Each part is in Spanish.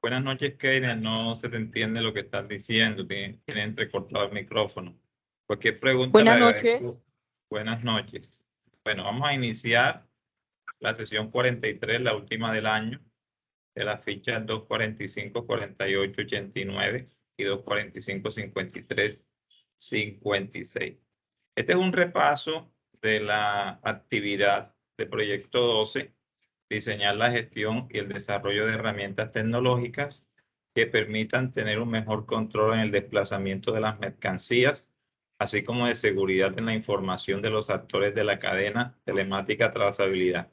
Buenas noches, Keiner. No se te entiende lo que estás diciendo. Tiene entrecortado el micrófono. Cualquier pregunta le Buenas noches. agradezco. Buenas noches. Bueno, vamos a iniciar la sesión 43, la última del año, de las fichas 245, 48, 89 y 245, 53, 56. Este es un repaso de la actividad de Proyecto 12, diseñar la gestión y el desarrollo de herramientas tecnológicas que permitan tener un mejor control en el desplazamiento de las mercancías, así como de seguridad en la información de los actores de la cadena telemática trazabilidad.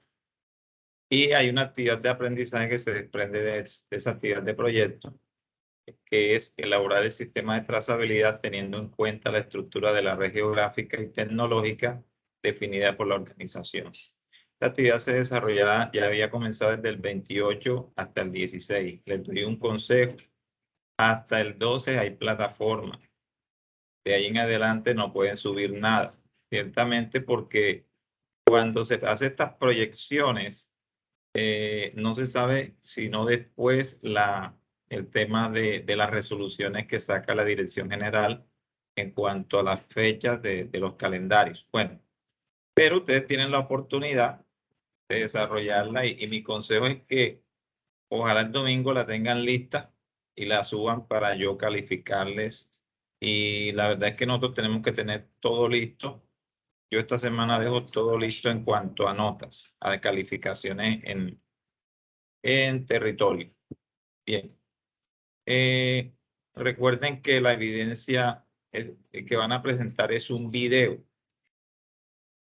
Y hay una actividad de aprendizaje que se desprende de esa actividad de proyecto, que es elaborar el sistema de trazabilidad teniendo en cuenta la estructura de la red geográfica y tecnológica definida por la organización. Esta actividad se desarrollará, ya había comenzado desde el 28 hasta el 16. Les doy un consejo. Hasta el 12 hay plataforma. De ahí en adelante no pueden subir nada. Ciertamente porque cuando se hace estas proyecciones, no se sabe sino después el tema de las resoluciones que saca la Dirección General en cuanto a las fechas de los calendarios. Bueno, pero ustedes tienen la oportunidad de desarrollarla y mi consejo es que ojalá el domingo la tengan lista y la suban para yo calificarles. Y la verdad es que nosotros tenemos que tener todo listo. Yo esta semana dejo todo listo en cuanto a notas, a calificaciones en territorio. Bien. Recuerden que la evidencia que van a presentar es un video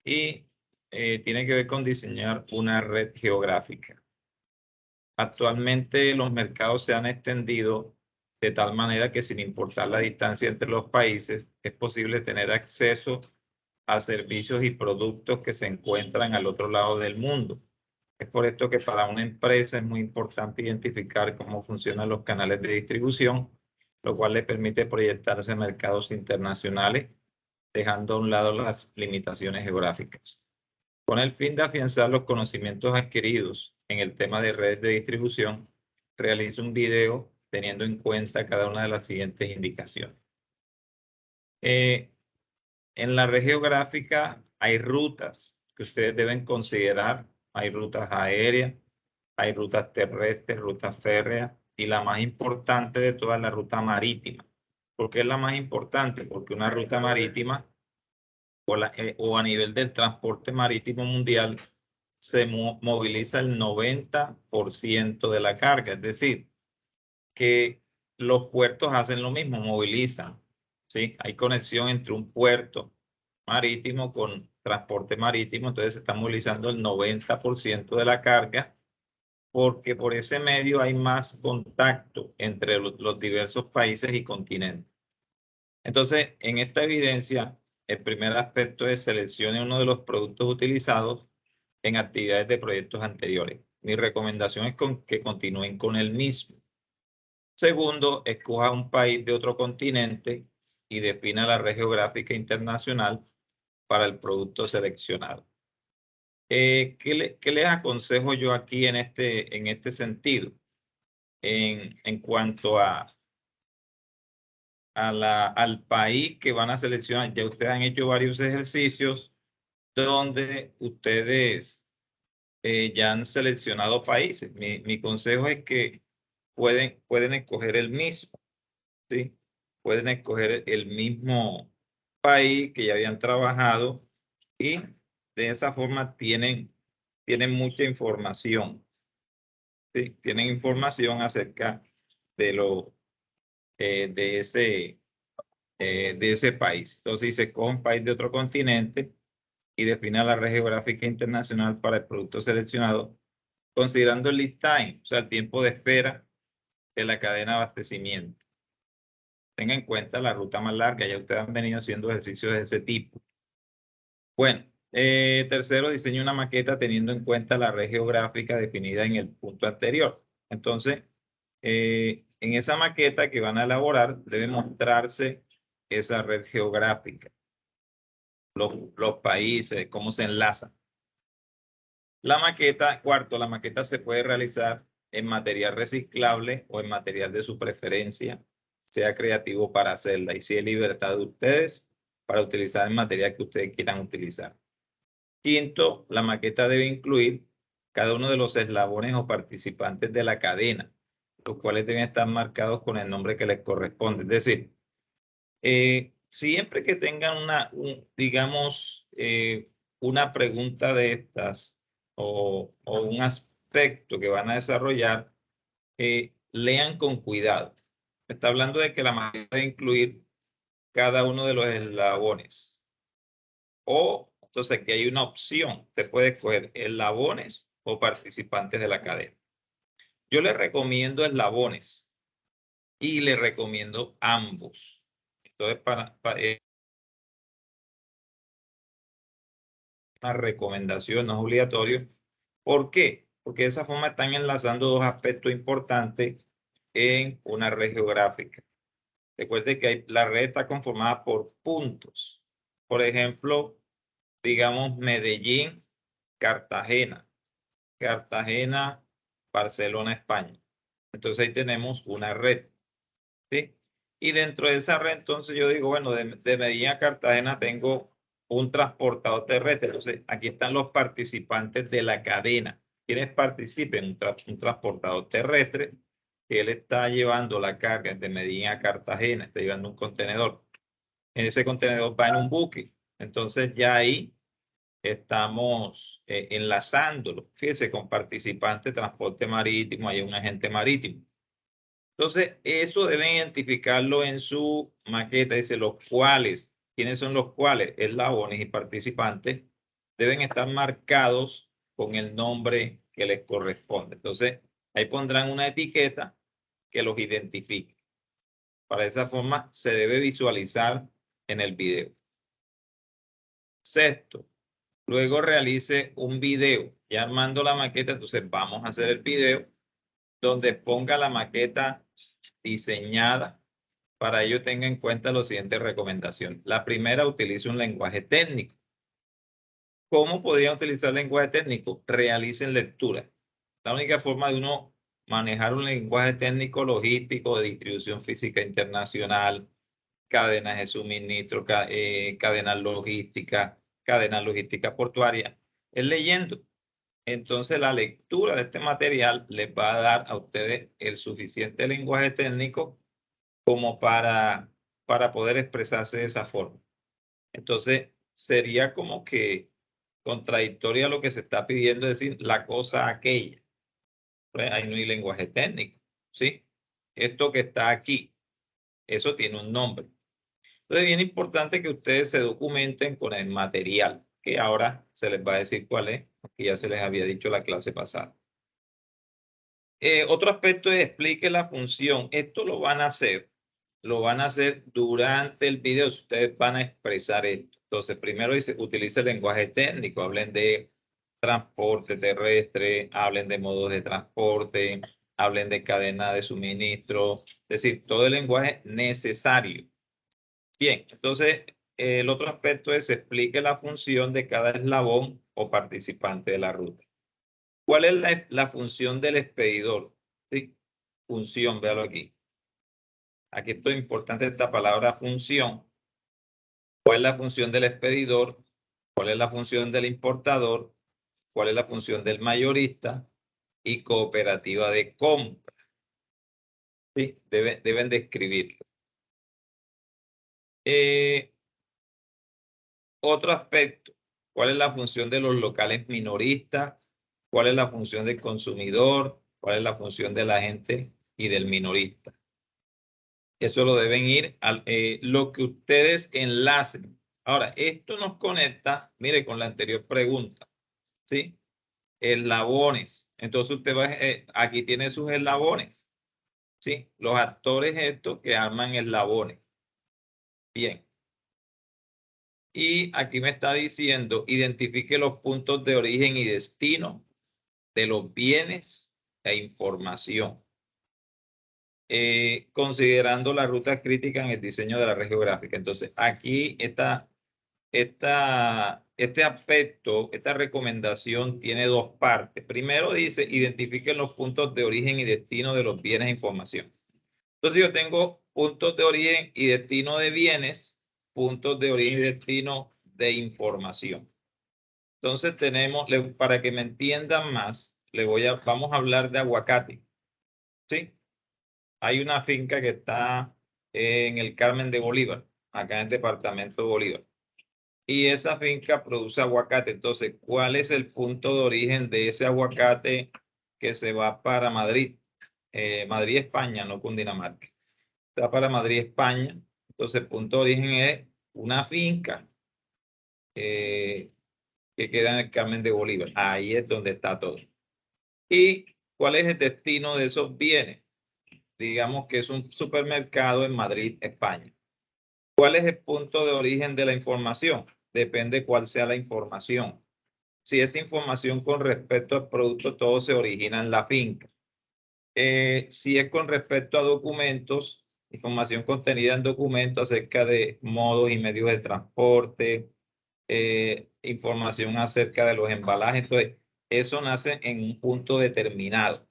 y tiene que ver con diseñar una red geográfica. Actualmente los mercados se han extendido de tal manera que sin importar la distancia entre los países, es posible tener acceso a servicios y productos que se encuentran al otro lado del mundo. Es por esto que para una empresa es muy importante identificar cómo funcionan los canales de distribución, lo cual le permite proyectarse a mercados internacionales, dejando a un lado las limitaciones geográficas. Con el fin de afianzar los conocimientos adquiridos en el tema de redes de distribución, realizo un video teniendo en cuenta cada una de las siguientes indicaciones. En la red geográfica hay rutas que ustedes deben considerar. Hay rutas aéreas, hay rutas terrestres, rutas férreas y la más importante de todas, la ruta marítima. ¿Por qué es la más importante? Porque una ruta marítima o a nivel del transporte marítimo mundial se moviliza el 90% de la carga. Es decir, que los puertos hacen lo mismo, movilizan. ¿Sí? Hay conexión entre un puerto marítimo con transporte marítimo, entonces se está movilizando el 90% de la carga porque por ese medio hay más contacto entre los diversos países y continentes. Entonces, en esta evidencia, el primer aspecto es seleccione uno de los productos utilizados en actividades de proyectos anteriores. Mi recomendación es que continúen con el mismo. Segundo, escoja un país de otro continente y defina la red geográfica internacional para el producto seleccionado. ¿Qué les aconsejo yo aquí en este sentido? En cuanto al país que van a seleccionar, ya ustedes han hecho varios ejercicios donde ustedes ya han seleccionado países. Mi consejo es que pueden escoger el mismo, ¿sí? Pueden escoger el mismo país que ya habían trabajado y de esa forma tienen mucha información. ¿Sí? Tienen información acerca de ese país. Entonces, si se coge un país de otro continente y define la red geográfica internacional para el producto seleccionado, considerando el lead time, o sea, el tiempo de espera de la cadena de abastecimiento. Tenga en cuenta la ruta más larga, ya ustedes han venido haciendo ejercicios de ese tipo. Bueno, tercero, diseñe una maqueta teniendo en cuenta la red geográfica definida en el punto anterior. Entonces, en esa maqueta que van a elaborar debe mostrarse esa red geográfica. los países, cómo se enlazan. La maqueta, cuarto, la maqueta se puede realizar en material reciclable o en material de su preferencia, sea creativo para hacerla, y si es libertad de ustedes para utilizar el material que ustedes quieran utilizar. Quinto, la maqueta debe incluir cada uno de los eslabones o participantes de la cadena, los cuales deben estar marcados con el nombre que les corresponde. Es decir, siempre que tengan digamos, una pregunta de estas o un aspecto que van a desarrollar, lean con cuidado. Está hablando de que la maqueta debe incluir cada uno de los eslabones. O entonces aquí hay una opción. Te puede escoger eslabones o participantes de la cadena. Yo les recomiendo eslabones y les recomiendo ambos. Entonces, una recomendación, no es obligatorio. ¿Por qué? Porque de esa forma están enlazando dos aspectos importantes en una red geográfica. Recuerde que la red está conformada por puntos. Por ejemplo, digamos Medellín, Cartagena, Cartagena, Barcelona, España. Entonces ahí tenemos una red, ¿sí? Y dentro de esa red, entonces yo digo, bueno, de Medellín a Cartagena tengo un transportador terrestre. Entonces aquí están los participantes de la cadena. Quienes participen, un transportador terrestre, que él está llevando la carga de Medellín a Cartagena, está llevando un contenedor. En ese contenedor va en un buque. Entonces ya ahí estamos enlazándolo. Fíjese, con participantes de transporte marítimo, hay un agente marítimo. Entonces, eso deben identificarlo en su maqueta. Dice los cuales, ¿quiénes son los cuales? Eslabones y participantes deben estar marcados con el nombre que les corresponde. Entonces, ahí pondrán una etiqueta que los identifique. Para esa forma, se debe visualizar en el video. Sexto, luego realice un video. Ya armando la maqueta, entonces vamos a hacer el video donde ponga la maqueta diseñada. Para ello tenga en cuenta las siguientes recomendaciones. La primera, utilice un lenguaje técnico. ¿Cómo podrían utilizar lenguaje técnico? Realicen lectura. La única forma de uno manejar un lenguaje técnico logístico de distribución física internacional, cadenas de suministro, cadenas logística portuaria, es leyendo. Entonces la lectura de este material les va a dar a ustedes el suficiente lenguaje técnico como para poder expresarse de esa forma. Entonces sería como que contradictoria lo que se está pidiendo, decir la cosa aquella. Pues ahí no hay lenguaje técnico, ¿sí? Esto que está aquí, eso tiene un nombre. Entonces es bien importante que ustedes se documenten con el material, que ahora se les va a decir cuál es, que ya se les había dicho la clase pasada. Otro aspecto es explique la función. Esto lo van a hacer durante el video. Ustedes van a expresar esto. Entonces, primero dice, utilice el lenguaje técnico. Hablen de transporte terrestre, hablen de modos de transporte, hablen de cadena de suministro. Es decir, todo el lenguaje necesario. Bien, entonces, el otro aspecto es explique la función de cada eslabón o participante de la ruta. ¿Cuál es la función del expedidor? ¿Sí? Función, véalo aquí. Aquí esto es importante esta palabra función. ¿Cuál es la función del expedidor? ¿Cuál es la función del importador? ¿Cuál es la función del mayorista? Y cooperativa de compra. ¿Sí? Deben de escribirlo. Otro aspecto. ¿Cuál es la función de los locales minoristas? ¿Cuál es la función del consumidor? ¿Cuál es la función del agente y del minorista? Eso lo deben ir a lo que ustedes enlacen. Ahora, esto nos conecta, mire, con la anterior pregunta, ¿sí? Eslabones. Entonces usted va, aquí tiene sus eslabones, ¿sí? Los actores estos que arman eslabones. Bien. Y aquí me está diciendo, identifique los puntos de origen y destino de los bienes e información. Considerando las rutas críticas en el diseño de la red geográfica. Entonces, aquí este aspecto, esta recomendación tiene dos partes. Primero dice, identifiquen los puntos de origen y destino de los bienes e información. Entonces yo tengo puntos de origen y destino de bienes, puntos de origen y destino de información. Entonces tenemos, para que me entiendan más, vamos a hablar de aguacate. ¿Sí? Hay una finca que está en el Carmen de Bolívar, acá en el departamento de Bolívar. Y esa finca produce aguacate. Entonces, ¿cuál es el punto de origen de ese aguacate que se va para Madrid? Madrid, España, no Cundinamarca. Se va para Madrid, España. Entonces, el punto de origen es una finca que queda en el Carmen de Bolívar. Ahí es donde está todo. ¿Y cuál es el destino de esos bienes? Digamos que es un supermercado en Madrid, España. ¿Cuál es el punto de origen de la información? Depende cuál sea la información. Si esta información con respecto al producto, todo se origina en la finca. Si es con respecto a documentos, información contenida en documentos acerca de modos y medios de transporte, información acerca de los embalajes. Entonces, eso nace en un punto determinado.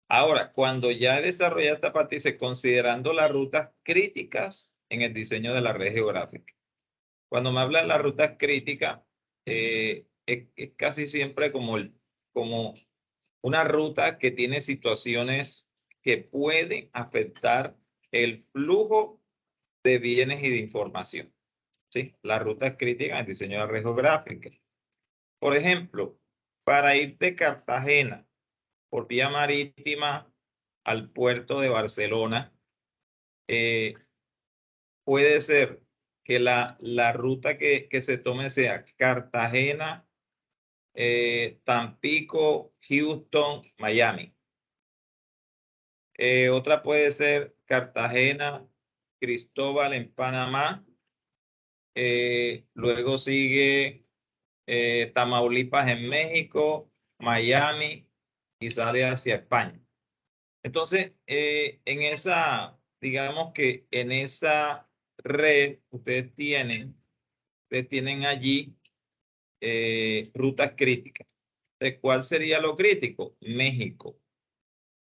Ahora, cuando ya he desarrollado esta parte, dice considerando las rutas críticas en el diseño de la red geográfica. Cuando me habla de las rutas críticas, es casi siempre como una ruta que tiene situaciones que pueden afectar el flujo de bienes y de información. ¿Sí? Las rutas críticas en el diseño de la red geográfica. Por ejemplo, para ir de Cartagena por vía marítima al puerto de Barcelona, puede ser que la ruta que se tome sea Cartagena, Tampico, Houston, Miami. Otra puede ser Cartagena, Cristóbal en Panamá. Luego sigue Tamaulipas en México, Miami y sale hacia España. Entonces, digamos que en esa red ustedes tienen allí rutas críticas. ¿De cuál sería lo crítico? México.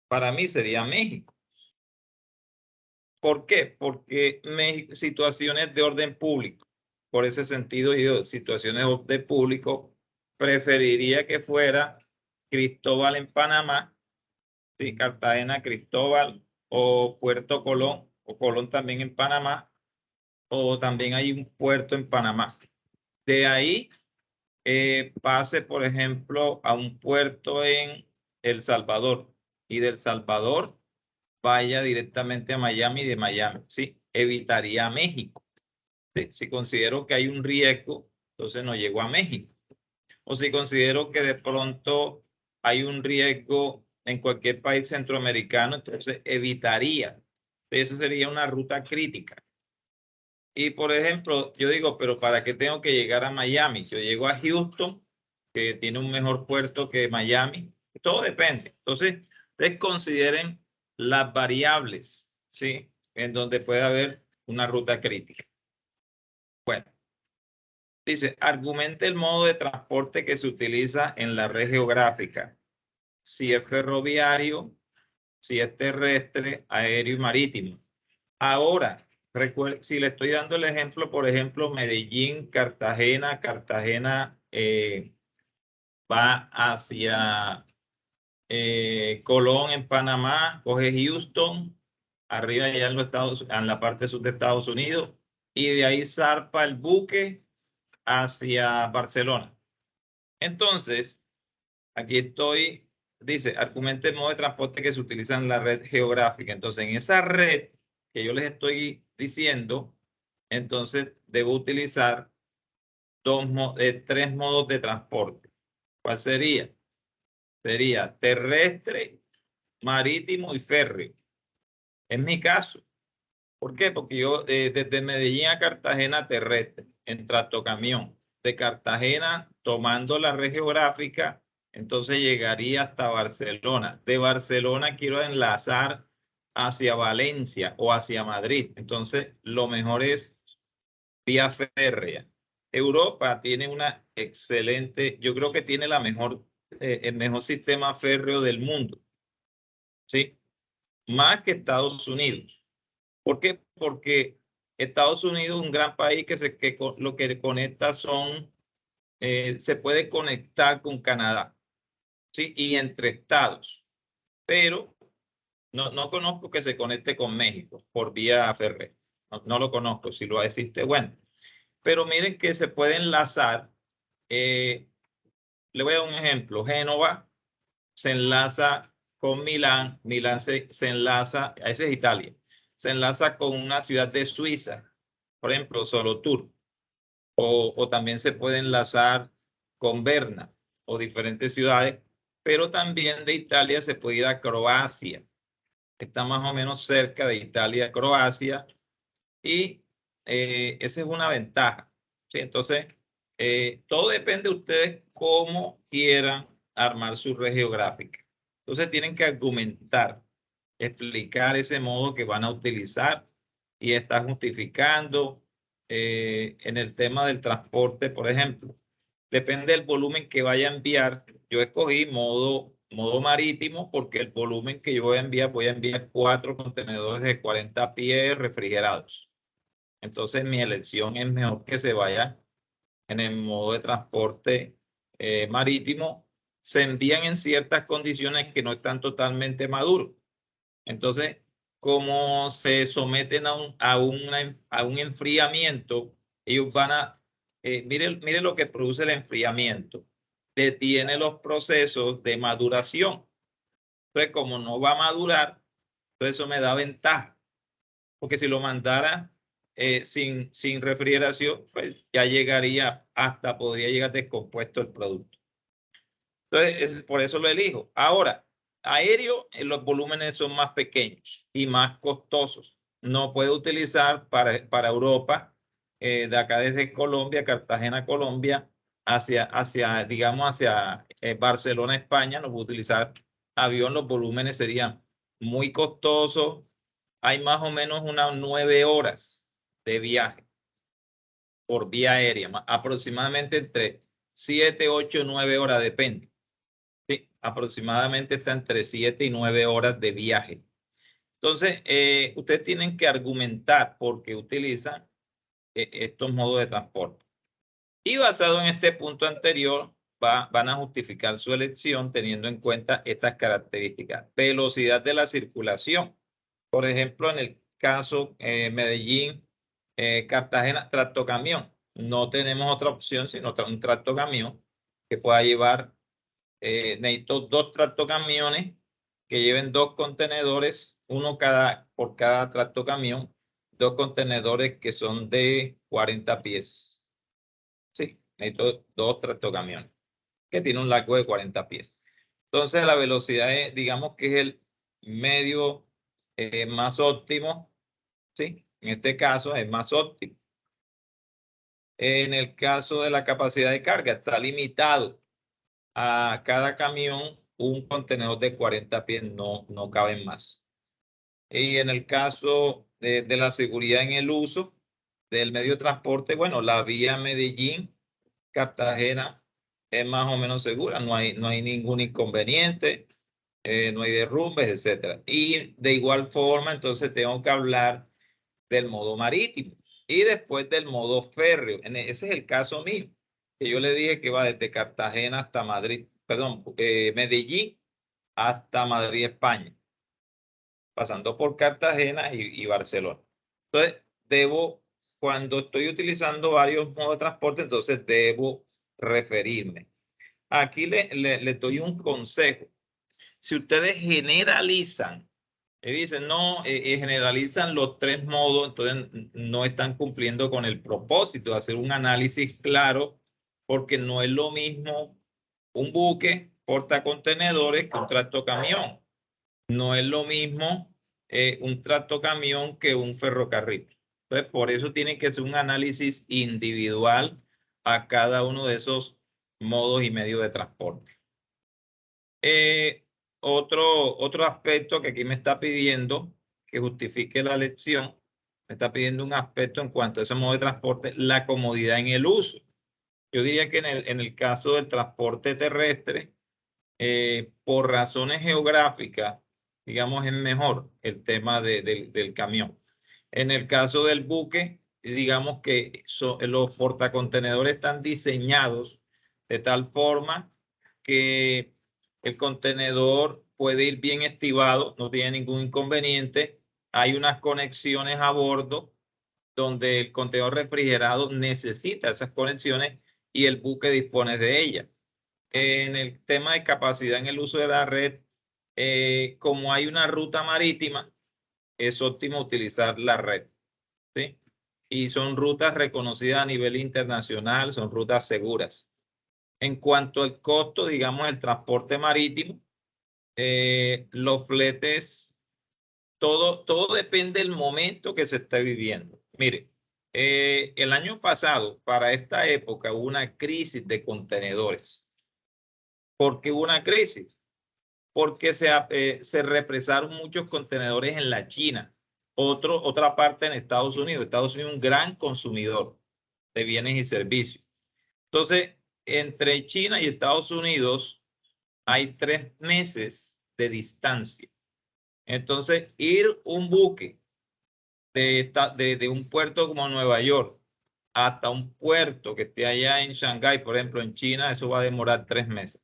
Para mí sería México. ¿Por qué? Porque México, situaciones de orden público. Por ese sentido, yo, situaciones de orden público, preferiría que fuera Cristóbal en Panamá, ¿sí? Cartagena, Cristóbal o Puerto Colón, o Colón también en Panamá, o también hay un puerto en Panamá. De ahí pase, por ejemplo, a un puerto en El Salvador y del Salvador vaya directamente a Miami y de Miami, ¿sí? Evitaría México. ¿Sí? Si considero que hay un riesgo, entonces no llego a México. O si considero que de pronto hay un riesgo en cualquier país centroamericano, entonces evitaría. Esa sería una ruta crítica. Y por ejemplo, yo digo, pero ¿para qué tengo que llegar a Miami? Yo llego a Houston, que tiene un mejor puerto que Miami. Todo depende. Entonces, ustedes consideren las variables, ¿sí? En donde puede haber una ruta crítica. Bueno, dice, argumente el modo de transporte que se utiliza en la red geográfica. Si es ferroviario, si es terrestre, aéreo y marítimo. Ahora, si le estoy dando el ejemplo, por ejemplo, Medellín, Cartagena, va hacia Colón en Panamá, coge Houston, arriba allá en la parte sur de Estados Unidos, y de ahí zarpa el buque hacia Barcelona. Entonces, aquí estoy, dice, argumente el modo de transporte que se utiliza en la red geográfica. Entonces, en esa red que yo les estoy diciendo, entonces debo utilizar tres modos de transporte. ¿Cuál sería? Sería terrestre, marítimo y férreo. En mi caso. ¿Por qué? Porque yo desde Medellín a Cartagena terrestre, en tractocamión. De Cartagena, tomando la red geográfica, entonces llegaría hasta Barcelona. De Barcelona quiero enlazar hacia Valencia o hacia Madrid. Entonces, lo mejor es vía férrea. Europa tiene una excelente, yo creo que tiene la el mejor sistema férreo del mundo, ¿sí? Más que Estados Unidos. ¿Por qué? Porque Estados Unidos es un gran país que lo que conecta son, se puede conectar con Canadá, ¿sí? Y entre estados, pero no conozco que se conecte con México por vía férrea. No lo conozco, si lo existe, bueno. Pero miren que se puede enlazar. Le voy a dar un ejemplo. Génova se enlaza con Milán. Milán se enlaza, ese es Italia. Se enlaza con una ciudad de Suiza, por ejemplo, Solothurn. O también se puede enlazar con Berna o diferentes ciudades. Pero también de Italia se puede ir a Croacia. Está más o menos cerca de Italia, Croacia. Y esa es una ventaja, ¿sí? Entonces, todo depende de ustedes cómo quieran armar su red geográfica. Entonces, tienen que argumentar, explicar ese modo que van a utilizar y estar justificando en el tema del transporte, por ejemplo. Depende del volumen que vaya a enviar. Yo escogí modo marítimo porque el volumen que yo voy a enviar 4 contenedores de 40 pies refrigerados. Entonces mi elección es mejor que se vaya en el modo de transporte marítimo. Se envían en ciertas condiciones que no están totalmente maduros. Entonces, como se someten a un enfriamiento, ellos van a, mire lo que produce el enfriamiento. Detiene los procesos de maduración. Entonces, como no va a madurar, entonces eso me da ventaja. Porque si lo mandara sin refrigeración, pues ya llegaría podría llegar descompuesto el producto. Entonces, por eso lo elijo. Ahora, aéreo, los volúmenes son más pequeños y más costosos. No puedo utilizar para Europa, de acá desde Colombia, Cartagena, Colombia, digamos, hacia Barcelona, España, no puedo utilizar avión, los volúmenes serían muy costosos. Hay más o menos unas 9 horas de viaje por vía aérea, aproximadamente entre 7, 8, 9 horas, depende. Sí, aproximadamente está entre 7 y 9 horas de viaje. Entonces, ustedes tienen que argumentar por qué utilizan estos modos de transporte. Y basado en este punto anterior, van a justificar su elección teniendo en cuenta estas características. Velocidad de la circulación. Por ejemplo, en el caso Medellín, Cartagena, tractocamión. No tenemos otra opción sino un tractocamión que pueda llevar, necesito 2 tractocamiones que lleven 2 contenedores, uno por cada tractocamión, 2 contenedores que son de 40 pies. Sí, necesito 2 tractocamiones que tienen un largo de 40 pies. Entonces la velocidad es, digamos que es el medio más óptimo, ¿sí? En este caso es más óptimo. En el caso de la capacidad de carga, está limitado a cada camión un contenedor de 40 pies, no caben más. Y en el caso de la seguridad en el uso del medio de transporte, bueno, la vía Medellín, Cartagena es más o menos segura, no hay ningún inconveniente, no hay derrumbes, etcétera. Y de igual forma, entonces tengo que hablar del modo marítimo y después del modo férreo. Ese es el caso mío, que yo le dije que va desde Cartagena hasta Madrid, perdón, Medellín hasta Madrid, España, pasando por Cartagena y Barcelona. Entonces, cuando estoy utilizando varios modos de transporte, entonces debo referirme. Aquí le doy un consejo. Si ustedes generalizan y dicen, no, generalizan los 3 modos, entonces no están cumpliendo con el propósito de hacer un análisis claro, porque no es lo mismo un buque portacontenedores que un tractocamión. No es lo mismo un tractocamión que un ferrocarril. Entonces, por eso tiene que ser un análisis individual a cada uno de esos modos y medios de transporte. Otro aspecto que aquí me está pidiendo que justifique la elección Me está pidiendo un aspecto en cuanto a ese modo de transporte, la comodidad en el uso. Yo diría que en el caso del transporte terrestre, por razones geográficas, digamos, es mejor el tema del camión. En el caso del buque, digamos que los portacontenedores están diseñados de tal forma que el contenedor puede ir bien estibado, no tiene ningún inconveniente. Hay unas conexiones a bordo donde el contenedor refrigerado necesita esas conexiones y el buque dispone de ellas. En el tema de capacidad en el uso de la red, como hay una ruta marítima, es óptimo utilizar la red, ¿sí? Y son rutas reconocidas a nivel internacional, son rutas seguras. En cuanto al costo, digamos, el transporte marítimo, los fletes, todo depende del momento que se está viviendo. Mire, el año pasado, para esta época, hubo una crisis de contenedores. ¿Por qué hubo una crisis? Porque se represaron muchos contenedores en la China. Otra parte en Estados Unidos. Estados Unidos es un gran consumidor de bienes y servicios. Entonces, entre China y Estados Unidos hay 3 meses de distancia. Entonces, ir un buque de un puerto como Nueva York hasta un puerto que esté allá en Shanghái, por ejemplo, en China, eso va a demorar 3 meses.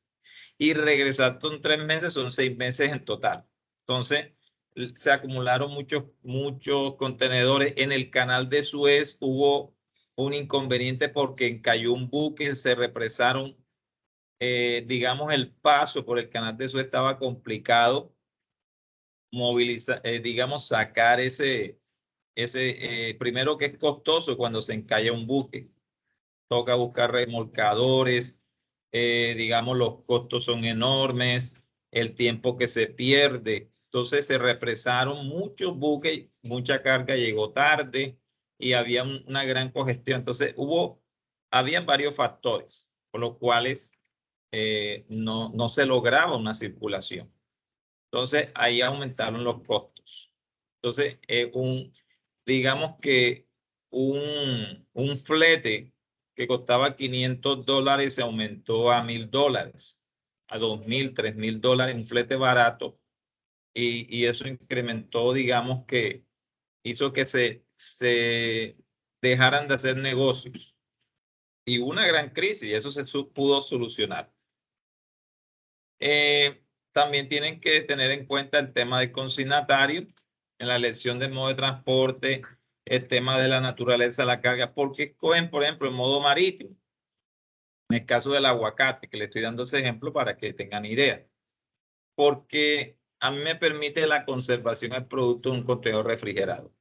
Y regresar con 3 meses son 6 meses en total. Entonces, se acumularon muchos contenedores. En el canal de Suez hubo un inconveniente porque cayó un buque, se represaron, digamos, el paso por el canal de Suez estaba complicado. Digamos, sacar primero que es costoso cuando se encalla un buque. Toca buscar remolcadores, digamos, los costos son enormes, el tiempo que se pierde. Entonces se represaron muchos buques, mucha carga llegó tarde y había una gran congestión. Entonces habían varios factores por los cuales no se lograba una circulación. Entonces ahí aumentaron los costos. Entonces, digamos que un flete que costaba $500 se aumentó a $1,000, a $2,000, $3,000, un flete barato, y eso incrementó, digamos que hizo que se dejaran de hacer negocios. Y hubo una gran crisis y eso se pudo solucionar. También tienen que tener en cuenta el tema del consignatario en la elección del modo de transporte, el tema de la naturaleza de la carga, porque escogen, por ejemplo, el modo marítimo. En el caso del aguacate, que le estoy dando ese ejemplo para que tengan idea, porque a mí me permite la conservación del producto en un contenedor refrigerado.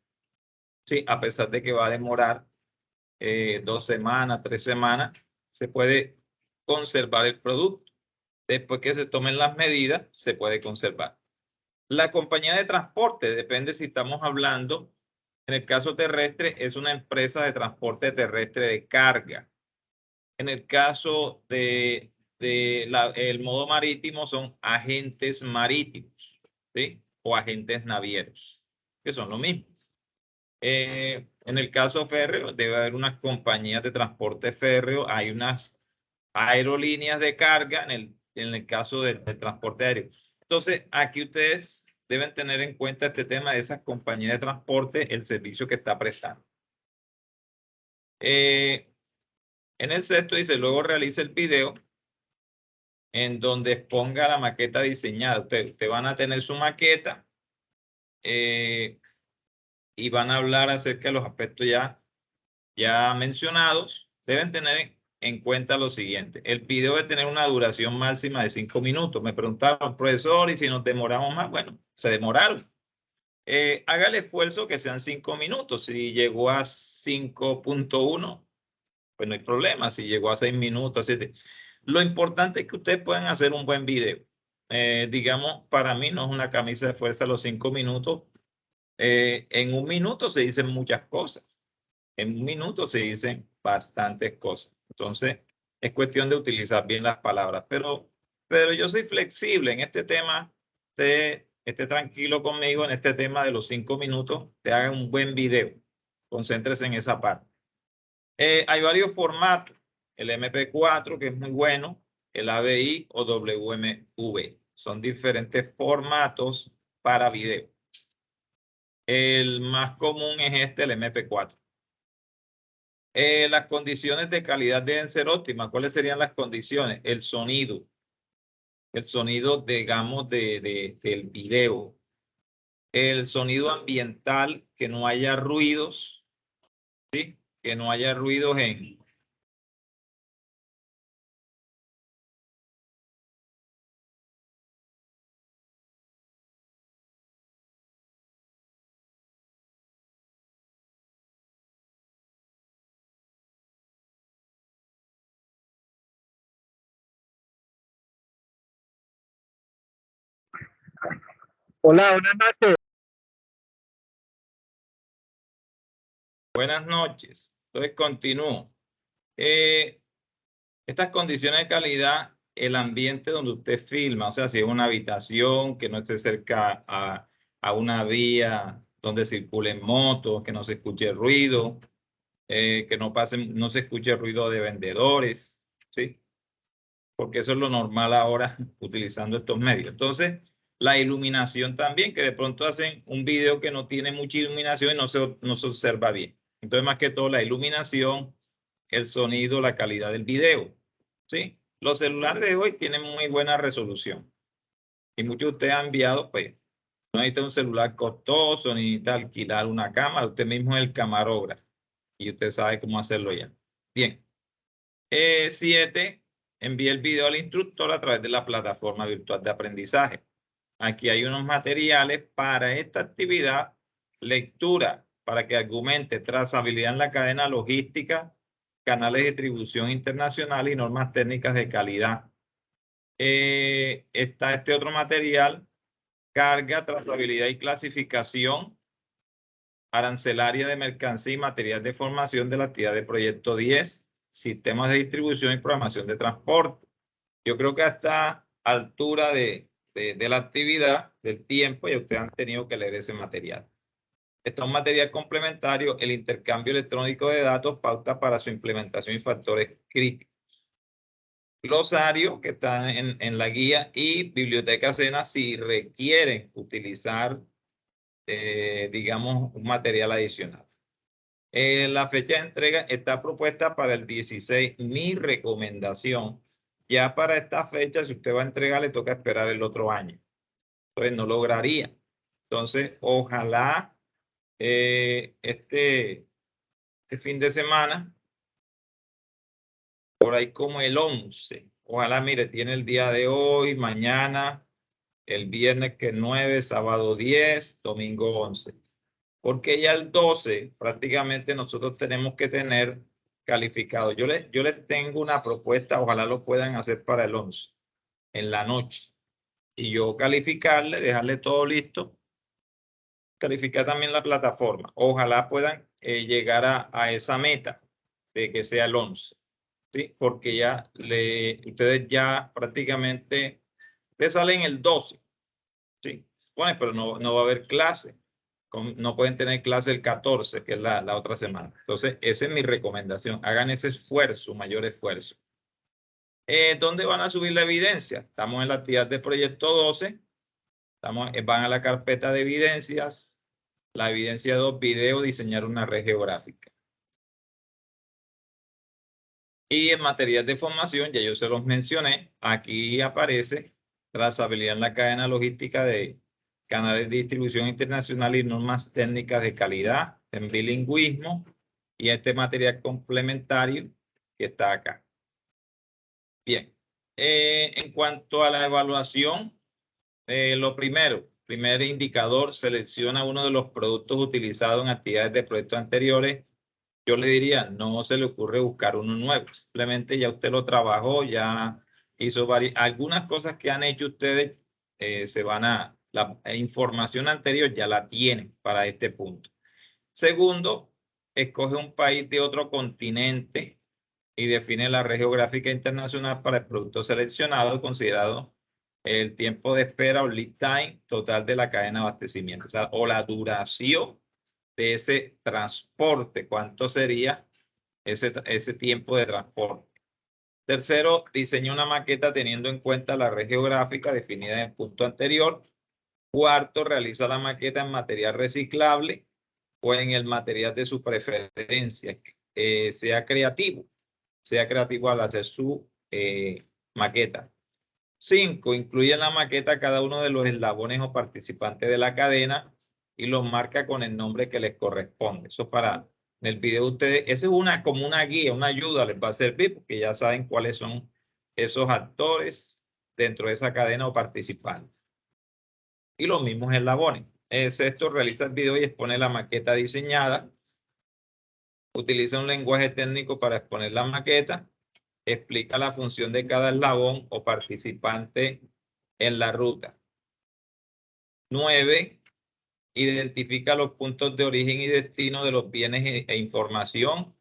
Sí, a pesar de que va a demorar 2 semanas, 3 semanas, se puede conservar el producto. Después que se tomen las medidas, se puede conservar. La compañía de transporte, depende si estamos hablando, en el caso terrestre, es una empresa de transporte terrestre de carga. En el caso del modo marítimo, son agentes marítimos, ¿sí? O agentes navieros, que son lo mismo. En el caso férreo, debe haber unas compañías de transporte férreo, hay unas aerolíneas de carga en el caso del transporte aéreo. Entonces, aquí ustedes deben tener en cuenta este tema de esas compañías de transporte, el servicio que está prestando. En el sexto dice, luego realice el video en donde exponga la maqueta diseñada. Ustedes van a tener su maqueta y van a hablar acerca de los aspectos ya mencionados. Deben tener en cuenta lo siguiente. El video debe tener una duración máxima de 5 minutos. Me preguntaron, profesor, ¿y si nos demoramos más? Bueno, se demoraron. Haga el esfuerzo que sean 5 minutos. Si llegó a 5.1, pues no hay problema. Si llegó a 6 minutos, 7. Lo importante es que ustedes puedan hacer un buen video. Digamos, para mí no es una camisa de fuerza los 5 minutos. En un minuto se dicen muchas cosas. En un minuto se dicen bastantes cosas. Entonces, es cuestión de utilizar bien las palabras. Pero yo soy flexible en este tema. Esté tranquilo conmigo en este tema de los 5 minutos. Te hagan un buen video. Concéntrese en esa parte. Hay varios formatos. El MP4, que es muy bueno, el AVI o WMV. Son diferentes formatos para video. El más común es este, el MP4. Las condiciones de calidad deben ser óptimas. ¿Cuáles serían las condiciones? El sonido, digamos, del video. El sonido ambiental, que no haya ruidos, ¿sí? Que no haya ruidos en... Hola, buenas noches. Buenas noches. Entonces continúo. Estas condiciones de calidad, el ambiente donde usted filma, o sea, si es una habitación que no esté cerca a una vía donde circulen motos, que no se escuche ruido, que no se escuche ruido de vendedores, ¿sí? Porque eso es lo normal ahora utilizando estos medios. Entonces, la iluminación también, que de pronto hacen un video que no tiene mucha iluminación y no se observa bien. Entonces, más que todo, la iluminación, el sonido, la calidad del video, ¿sí? Los celulares de hoy tienen muy buena resolución. Y muchos de ustedes han enviado, pues, no necesita un celular costoso, ni necesita alquilar una cámara, usted mismo es el camarógrafo y usted sabe cómo hacerlo ya. Bien. 7. Envíe el video al instructor a través de la plataforma virtual de aprendizaje. Aquí hay unos materiales para esta actividad. Lectura para que argumente trazabilidad en la cadena logística, canales de distribución internacional y normas técnicas de calidad. Está este otro material, carga, trazabilidad y clasificación arancelaria de mercancía y material de formación de la actividad de proyecto 10, sistemas de distribución y programación de transporte. Yo creo que a esta altura de la actividad, del tiempo, ya ustedes han tenido que leer ese material. Esto es un material complementario, el intercambio electrónico de datos, pauta para su implementación y factores críticos. Glosario que está en la guía y biblioteca SENA si requieren utilizar, digamos, un material adicional. La fecha de entrega está propuesta para el 16. Mi recomendación, ya para esta fecha, si usted va a entregar, le toca esperar el otro año. Entonces, no lograría. Entonces, ojalá este fin de semana, por ahí como el 11, ojalá, mire, tiene el día de hoy, mañana, el viernes que es 9, sábado 10, domingo 11. Porque ya el 12 prácticamente nosotros tenemos que tener calificado. Yo les tengo una propuesta, ojalá lo puedan hacer para el 11, en la noche. Y yo calificarle, dejarle todo listo, calificar también la plataforma. Ojalá puedan llegar a esa meta de que sea el 11, ¿sí? Porque ya ustedes ya prácticamente, ustedes salen el 12, ¿sí? Bueno, pero no va a haber clase. No pueden tener clase el 14, que es la otra semana. Entonces, esa es mi recomendación. Hagan ese esfuerzo, mayor esfuerzo. ¿Dónde van a subir la evidencia? Estamos en la actividad de proyecto 12. Van a la carpeta de evidencias. La evidencia 2, video, diseñar una red geográfica. Y en material de formación, ya yo se los mencioné, aquí aparece trazabilidad en la cadena logística de canales de distribución internacional y normas técnicas de calidad en bilingüismo y este material complementario que está acá. Bien, en cuanto a la evaluación, lo primer indicador, selecciona uno de los productos utilizados en actividades de proyectos anteriores. Yo le diría, no se le ocurre buscar uno nuevo, simplemente ya usted lo trabajó, ya hizo algunas cosas que han hecho ustedes, la información anterior ya la tienen para este punto. Segundo, escoge un país de otro continente y define la red geográfica internacional para el producto seleccionado, considerado el tiempo de espera o lead time total de la cadena de abastecimiento, o sea, o la duración de ese transporte. ¿Cuánto sería ese tiempo de transporte? Tercero, diseña una maqueta teniendo en cuenta la red geográfica definida en el punto anterior. Cuarto, realiza la maqueta en material reciclable o en el material de su preferencia. Sea creativo al hacer su maqueta. 5. Incluye en la maqueta cada uno de los eslabones o participantes de la cadena y los marca con el nombre que les corresponde. Eso para en el video ustedes, eso es como una guía, una ayuda, les va a servir porque ya saben cuáles son esos actores dentro de esa cadena o participantes. Y los mismos eslabones. Sexto, realiza el video y expone la maqueta diseñada. Utiliza un lenguaje técnico para exponer la maqueta. Explica la función de cada eslabón o participante en la ruta. 9. Identifica los puntos de origen y destino de los bienes e información,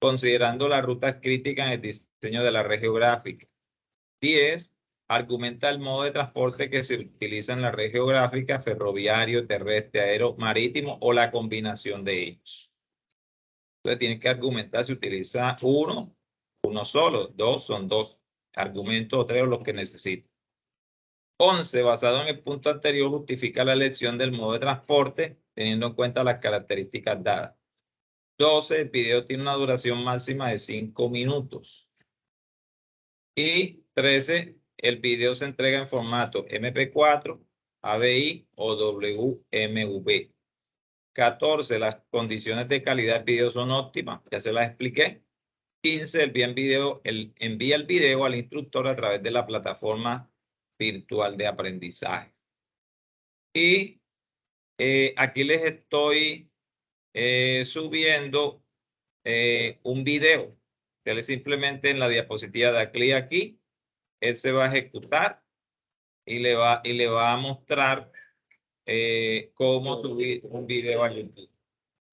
considerando las rutas críticas en el diseño de la red geográfica. 10. Argumenta el modo de transporte que se utiliza en la red geográfica, ferroviario, terrestre, aéreo, marítimo o la combinación de ellos. Entonces tiene que argumentar si utiliza uno solo, dos son dos argumentos o tres los que necesita. 11. Basado en el punto anterior, justifica la elección del modo de transporte teniendo en cuenta las características dadas. 12. El video tiene una duración máxima de 5 minutos. Y 13. El video se entrega en formato MP4, AVI o WMV. 14. Las condiciones de calidad del video son óptimas, ya se las expliqué. 15. Envía el video al instructor a través de la plataforma virtual de aprendizaje. Y aquí les estoy subiendo un video. Él simplemente en la diapositiva da clic aquí, él se va a ejecutar y le va a mostrar cómo subir un video a YouTube.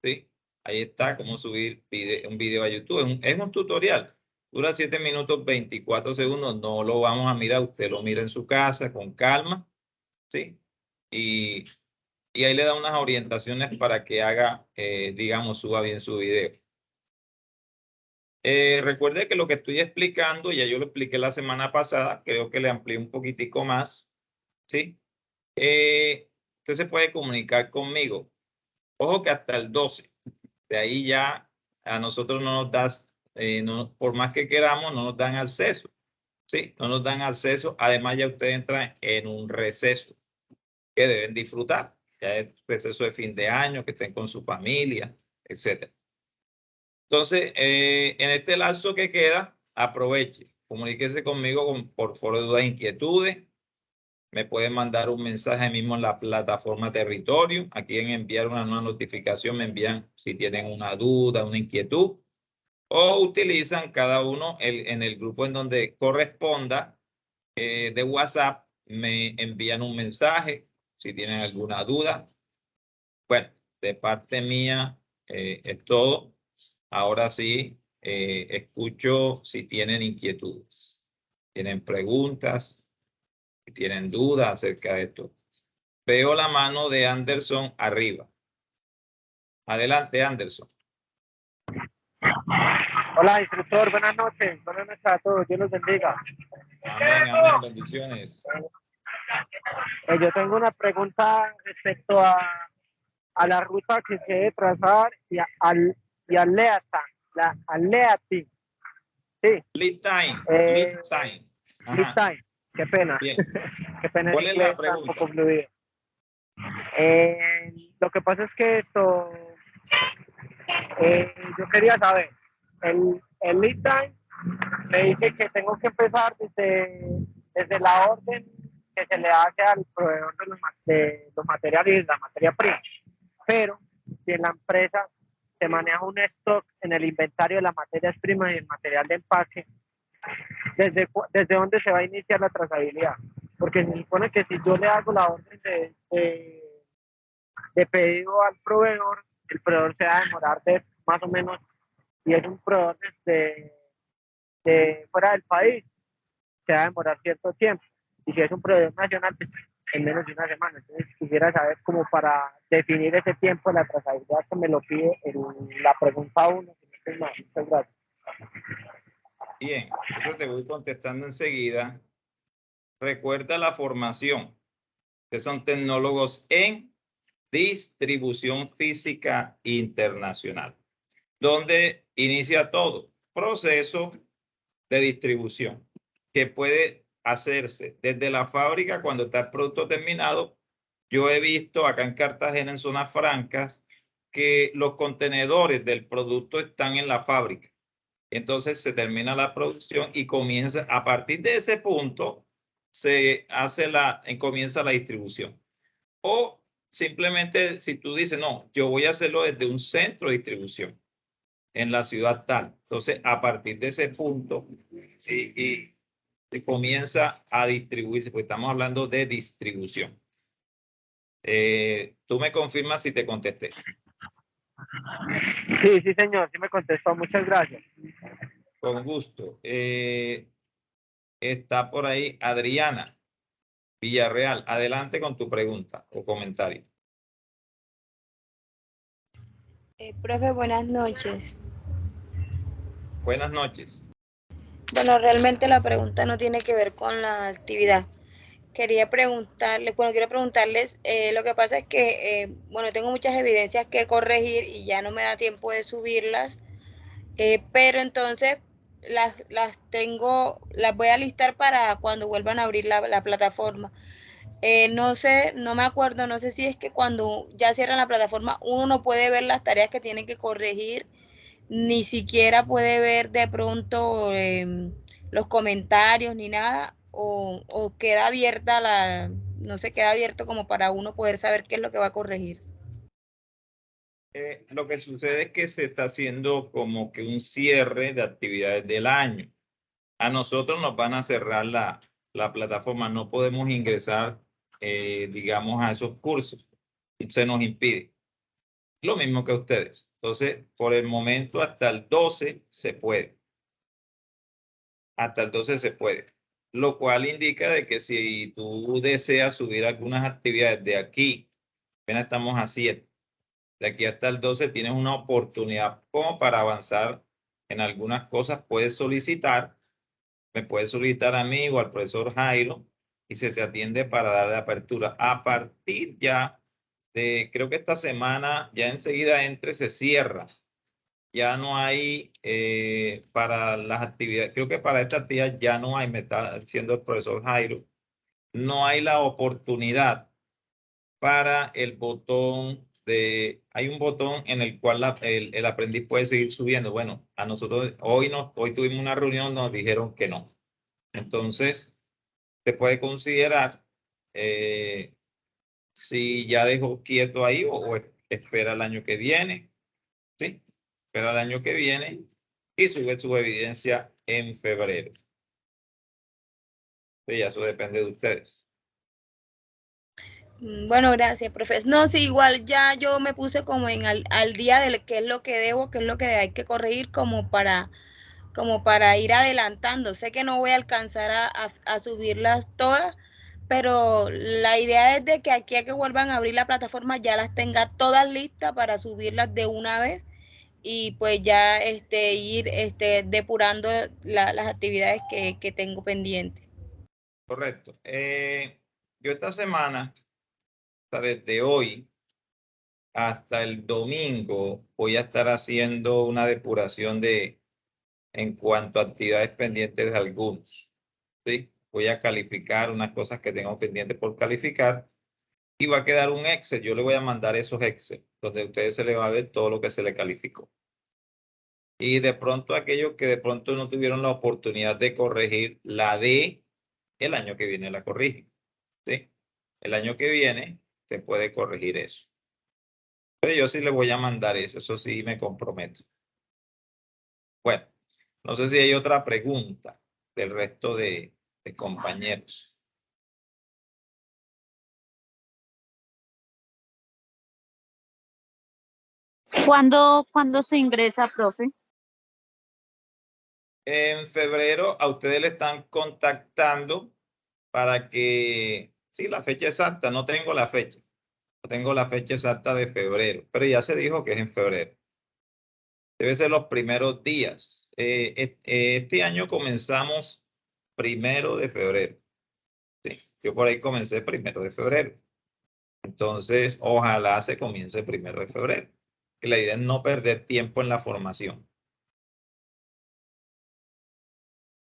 ¿Sí? Ahí está, cómo subir un video a YouTube. Es un tutorial. Dura 7 minutos 24 segundos. No lo vamos a mirar. Usted lo mira en su casa con calma. ¿Sí? Y ahí le da unas orientaciones para que haga, digamos, suba bien su video. Recuerde que lo que estoy explicando, ya yo lo expliqué la semana pasada, creo que le amplié un poquitico más. ¿Sí? Usted se puede comunicar conmigo. Ojo que hasta el 12. De ahí ya a nosotros no nos das, por más que queramos, no nos dan acceso. ¿Sí? No nos dan acceso. Además, ya ustedes entran en un receso que deben disfrutar. Ya es receso de fin de año, que estén con su familia, etc. Entonces, en este lapso que queda, aproveche. Comuníquese conmigo por foro de dudas e inquietudes. Me pueden mandar un mensaje mismo en la plataforma Territorio. Aquí en enviar una nueva notificación me envían si tienen una duda, una inquietud. O utilizan cada uno en el grupo en donde corresponda de WhatsApp. Me envían un mensaje si tienen alguna duda. Bueno, de parte mía es todo. Ahora sí, escucho si tienen inquietudes. ¿Tienen preguntas? Si tienen dudas acerca de esto. Veo la mano de Anderson arriba. Adelante, Anderson. Hola, instructor, buenas noches. Buenas noches a todos. Dios los bendiga. Amén, amén. Bendiciones. Yo tengo una pregunta respecto a la ruta que se debe trazar y al Leati. Sí. Lead time. Lead Ajá. time. Qué pena. Bien. Qué pena. ¿Cuál es la pregunta? Un poco fluido. Lo que pasa es que esto, yo quería saber, el lead time me dice que tengo que empezar desde la orden que se le hace al proveedor de los materiales y la materia prima. Pero si en la empresa se maneja un stock en el inventario de las materias primas y el material de empaque, ¿desde dónde se va a iniciar la trazabilidad? Porque se supone que si yo le hago la orden de pedido al proveedor, el proveedor se va a demorar más o menos, y es un proveedor de fuera del país, se va a demorar cierto tiempo. Y si es un proveedor nacional, pues en menos de una semana. Entonces quisiera saber como para definir ese tiempo de la trazabilidad que me lo pide la pregunta 1. Muchas gracias. Bien, entonces te voy contestando enseguida. Recuerda la formación, que son tecnólogos en distribución física internacional, donde inicia todo proceso de distribución que puede hacerse desde la fábrica cuando está el producto terminado. Yo he visto acá en Cartagena, en zonas francas, que los contenedores del producto están en la fábrica. Entonces se termina la producción y comienza, a partir de ese punto, comienza la distribución. O simplemente si tú dices, no, yo voy a hacerlo desde un centro de distribución en la ciudad tal. Entonces, a partir de ese punto, sí, y se comienza a distribuirse, porque estamos hablando de distribución. Tú me confirmas si te contesté. Sí, sí, señor, sí me contestó. Muchas gracias. Con gusto. Está por ahí Adriana Villarreal. Adelante con tu pregunta o comentario. Profe, buenas noches. Buenas noches. Bueno, realmente la pregunta no tiene que ver con la actividad. Quiero preguntarles, lo que pasa es que, bueno, tengo muchas evidencias que corregir y ya no me da tiempo de subirlas, pero entonces las voy a listar para cuando vuelvan a abrir la plataforma. No sé, no me acuerdo, no sé si es que cuando ya cierran la plataforma uno no puede ver las tareas que tiene que corregir, ni siquiera puede ver de pronto los comentarios ni nada, o queda abierta no sé, queda abierto como para uno poder saber qué es lo que va a corregir. Lo que sucede es que se está haciendo como que un cierre de actividades del año. A nosotros nos van a cerrar la plataforma, no podemos ingresar, digamos, a esos cursos. Se nos impide. Lo mismo que a ustedes. Entonces, por el momento, hasta el 12 se puede. Hasta el 12 se puede. Lo cual indica de que si tú deseas subir algunas actividades de aquí, apenas estamos a 7, de aquí hasta el 12 tienes una oportunidad como para avanzar en algunas cosas. Puedes solicitar, me puedes solicitar a mí o al profesor Jairo y se te atiende para darle apertura. A partir ya de, creo que esta semana, ya enseguida se cierra. Ya no hay para las actividades, creo que para esta actividad ya no hay, me está diciendo el profesor Jairo, no hay la oportunidad para el botón hay un botón en el cual el aprendiz puede seguir subiendo. Bueno, a nosotros hoy tuvimos una reunión, nos dijeron que no. Entonces, se puede considerar si ya dejó quieto ahí o espera el año que viene, ¿sí? Espera el año que viene y sube su evidencia en febrero. Sí, eso depende de ustedes. Bueno, gracias, profe. No, sí, igual ya yo me puse como al día de qué es lo que debo, qué es lo que hay que corregir como para ir adelantando. Sé que no voy a alcanzar a subirlas todas, pero la idea es de que aquí a que vuelvan a abrir la plataforma ya las tenga todas listas para subirlas de una vez y pues ya ir depurando las actividades que tengo pendientes. Correcto. Yo esta semana, o sea, desde hoy hasta el domingo, voy a estar haciendo una depuración en cuanto a actividades pendientes de algunos. ¿Sí? Voy a calificar unas cosas que tengo pendientes por calificar y va a quedar un Excel. Yo le voy a mandar esos Excel, donde a ustedes se les va a ver todo lo que se le calificó. Y de pronto aquellos que de pronto no tuvieron la oportunidad de corregir la D, el año que viene la corrigen. ¿Sí? El año que viene se puede corregir eso. Pero yo sí le voy a mandar eso sí me comprometo. Bueno, no sé si hay otra pregunta del resto de compañeros. ¿Cuándo se ingresa, profe? En febrero a ustedes le están contactando para que Sí, la fecha exacta, no tengo la fecha. No tengo la fecha exacta de febrero, pero ya se dijo que es en febrero. Debe ser los primeros días. Este año comenzamos 1 de febrero. Sí, yo por ahí comencé 1 de febrero. Entonces, ojalá se comience 1 de febrero. Y la idea es no perder tiempo en la formación.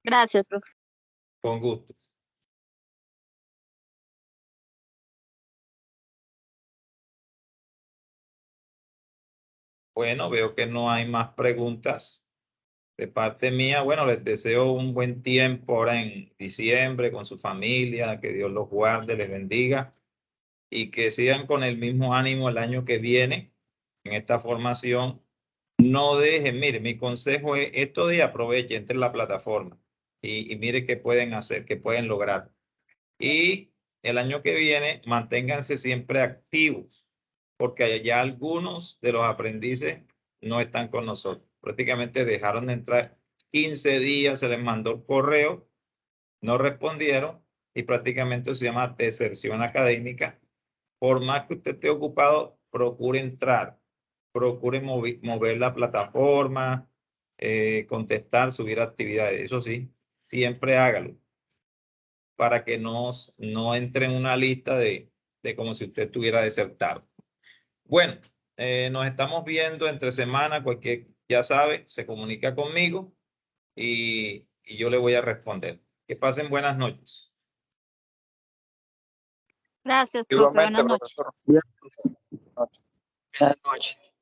Gracias, profe. Con gusto. Bueno, veo que no hay más preguntas de parte mía. Bueno, les deseo un buen tiempo ahora en diciembre con su familia, que Dios los guarde, les bendiga y que sigan con el mismo ánimo el año que viene en esta formación. No dejen, mire, mi consejo es, estos días aprovechen, entren en la plataforma y mire qué pueden hacer, qué pueden lograr. Y el año que viene, manténganse siempre activos, porque ya algunos de los aprendices no están con nosotros. Prácticamente dejaron de entrar 15 días, se les mandó el correo, no respondieron y prácticamente se llama deserción académica. Por más que usted esté ocupado, procure entrar, procure mover la plataforma, contestar, subir actividades. Eso sí, siempre hágalo para que no entre en una lista de como si usted estuviera desertado. Bueno, nos estamos viendo entre semana, cualquier, ya sabe, se comunica conmigo y yo le voy a responder. Que pasen buenas noches. Gracias, profe. Igualmente, Buenas noches. profesor. Bien, profesor. Buenas noches.